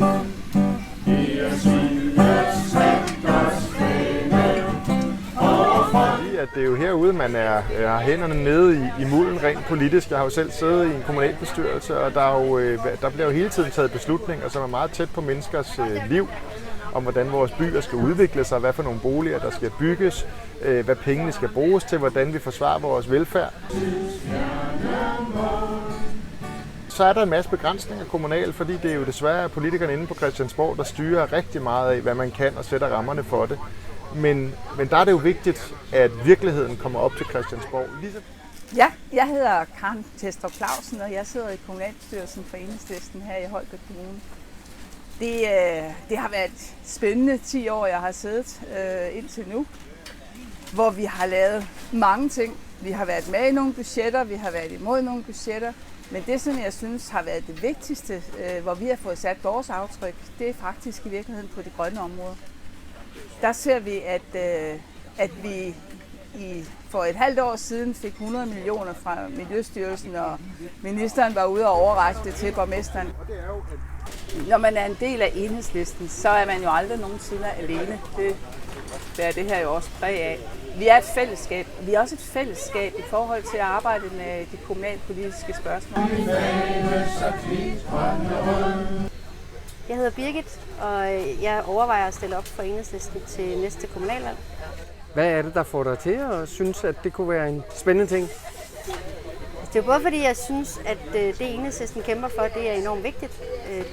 At det er jo herude, man har hænderne nede i mulden rent politisk. Jeg har jo selv siddet i en kommunalbestyrelse, og der bliver jo hele tiden taget beslutninger, som er meget tæt på menneskers liv, om hvordan vores byer skal udvikle sig, hvad for nogle boliger, der skal bygges, hvad pengene skal bruges til, hvordan vi forsvarer vores velfærd. Så er der en masse begrænsninger kommunalt, fordi det er jo desværre politikerne inde på Christiansborg, der styrer rigtig meget af, hvad man kan og sætter rammerne for det. Men der er det jo vigtigt, at virkeligheden kommer op til Christiansborg. Ja, jeg hedder Karen Testrup Clausen, og jeg sidder i kommunalbestyrelsen for Enhedslisten her i Holbæk Kommune. Det har været spændende 10 år, jeg har siddet indtil nu, hvor vi har lavet mange ting. Vi har været med i nogle budgetter, vi har været imod nogle budgetter, men det, som jeg synes har været det vigtigste, hvor vi har fået sat vores aftryk, det er faktisk i virkeligheden på det grønne område. Der ser vi, at vi for et halvt år siden fik 100 millioner fra Miljøstyrelsen, og ministeren var ude og overrække det til borgmesteren. Når man er en del af Enhedslisten, så er man jo aldrig nogensinde alene. Det er det her jo også præg af. Vi er et fællesskab. Vi er også et fællesskab i forhold til at arbejde med de kommunalpolitiske spørgsmål. Jeg hedder Birgit, og jeg overvejer at stille op for Enhedslisten til næste kommunalvalg. Hvad er det, der får dig til at synes, at det kunne være en spændende ting? Det er både fordi, jeg synes, at det Enhedslisten kæmper for, det er enormt vigtigt.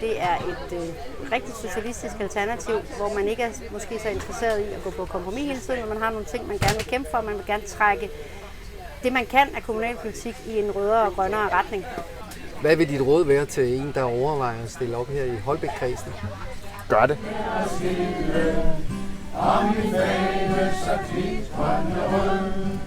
Det er et rigtig socialistisk alternativ, hvor man ikke er måske så interesseret i at gå på kompromis hele tiden, men man har nogle ting, man gerne vil kæmpe for. Man vil gerne trække det, man kan af kommunalpolitik i en rødere og grønnere retning. Hvad vil dit råd være til en, der overvejer at stille op her i Holbæk-kredsen? Gør det. Om vi fælles og kvit grønne rød.